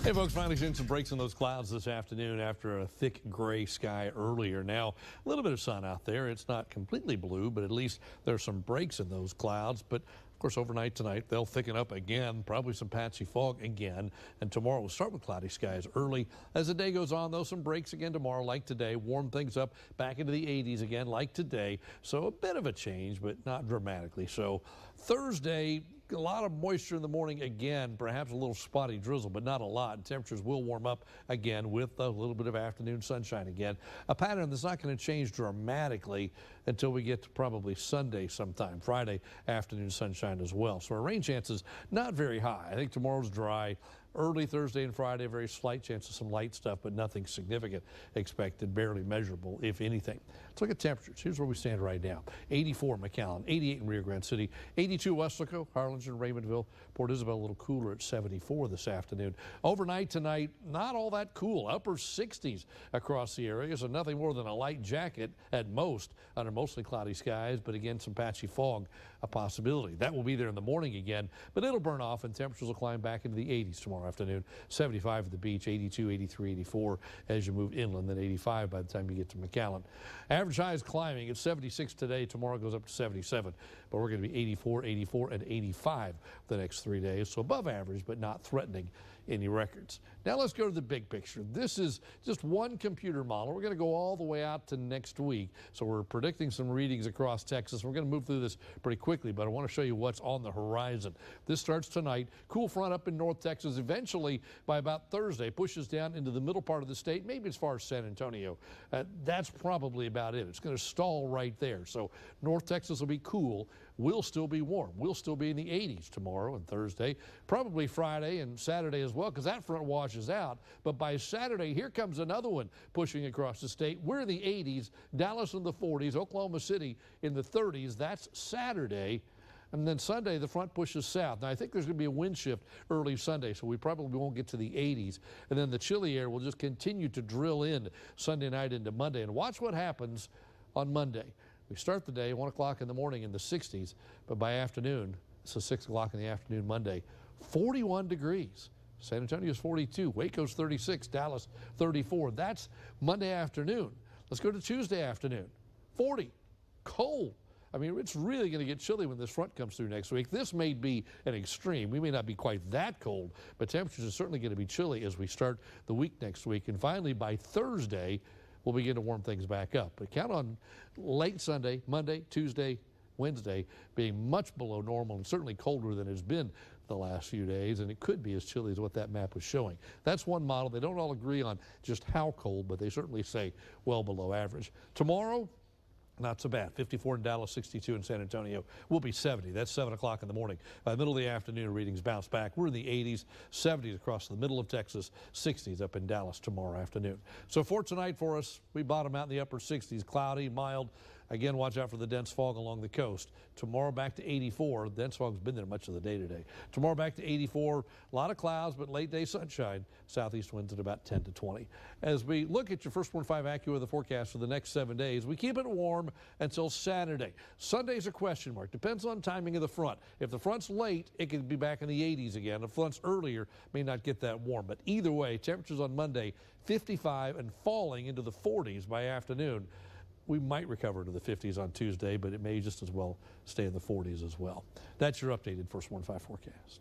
Hey folks, finally seeing some breaks in those clouds this afternoon after a thick gray sky earlier. Now, a little bit of sun out there. It's not completely blue, but at least there's some breaks in those clouds. But of course, overnight tonight, they'll thicken up again, probably some patchy fog again. And tomorrow we'll start with cloudy skies early. As the day goes on, though, some breaks again tomorrow, like today. Warm things up back into the 80s again, like today. So a bit of a change, but not dramatically. So Thursday, a lot of moisture in the morning again, perhaps a little spotty drizzle, but not a lot. Temperatures will warm up again with a little bit of afternoon sunshine again. A pattern that's not going to change dramatically until we get to probably Sunday sometime. Friday afternoon sunshine as well. So our rain chances not very high. I think tomorrow's dry. Early Thursday and Friday, very slight chance of some light stuff, but nothing significant expected, barely measurable, if anything. Let's look at temperatures. Here's where we stand right now. 84 McAllen, 88 in Rio Grande City, 82 Weslaco, Harlingen, Raymondville, Port Isabel a little cooler at 74 this afternoon. Overnight tonight, not all that cool, upper 60s across the area, so nothing more than a light jacket at most under mostly cloudy skies, but again, some patchy fog a possibility. That will be there in the morning again, but it'll burn off and temperatures will climb back into the 80s tomorrow afternoon. 75 at the beach, 82, 83, 84 as you move inland, then 85 by the time you get to McAllen. Average high is climbing. It's 76 today. Tomorrow goes up to 77, but we're going to be 84, 84, and 85 the next 3 days. So above average, but not threatening any records. Now let's go to the big picture. This is just one computer model. We're going to go all the way out to next week. So we're predicting some readings across Texas. We're going to move through this pretty quickly, but I want to show you what's on the horizon. This starts tonight. Cool front up in North Texas. Eventually, by about Thursday, pushes down into the middle part of the state, maybe as far as San Antonio. That's probably about it. It's going to stall right there. So North Texas will be cool. We'll still be warm. We'll still be in the 80s tomorrow and Thursday, probably Friday and Saturday as well, because that front washes out. But by Saturday, here comes another one pushing across the state. We're in the 80s, Dallas in the 40s, Oklahoma City in the 30s. That's Saturday. And then Sunday, the front pushes south. Now, I think there's going to be a wind shift early Sunday, so we probably won't get to the 80s. And then the chilly air will just continue to drill in Sunday night into Monday. And watch what happens on Monday. We start the day 1 o'clock in the morning in the 60s, but by afternoon, so 6 o'clock in the afternoon Monday, 41 degrees. San Antonio's 42, Waco's 36, Dallas 34. That's Monday afternoon. Let's go to Tuesday afternoon. 40, cold. I mean, it's really going to get chilly when this front comes through next week. This may be an extreme. We may not be quite that cold, but temperatures are certainly going to be chilly as we start the week next week. And finally, by Thursday, we'll begin to warm things back up. But count on late Sunday, Monday, Tuesday, Wednesday being much below normal and certainly colder than it's been the last few days, and it could be as chilly as what that map was showing. That's one model. They don't all agree on just how cold, but they certainly say well below average. Tomorrow, not so bad. 54 in Dallas, 62 in San Antonio. We'll be 70. That's 7 o'clock in the morning. By the middle of the afternoon, readings bounce back. We're in the 80s, 70s across the middle of Texas, 60s up in Dallas tomorrow afternoon. So for tonight for us, we bottom out in the upper 60s, cloudy, mild. Again, watch out for the dense fog along the coast. Tomorrow back to 84. Dense fog's been there much of the day today. Tomorrow back to 84. A lot of clouds, but late day sunshine. Southeast winds at about 10 to 20. As we look at your First 1.5 AccuWeather forecast for the next 7 days, we keep it warm until Saturday. Sunday's a question mark. Depends on timing of the front. If the front's late, it could be back in the 80s again. If the front's earlier, may not get that warm. But either way, temperatures on Monday, 55 and falling into the 40s by afternoon. We might recover to the 50s on Tuesday, but it may just as well stay in the 40s as well. That's your updated First 1.5 forecast.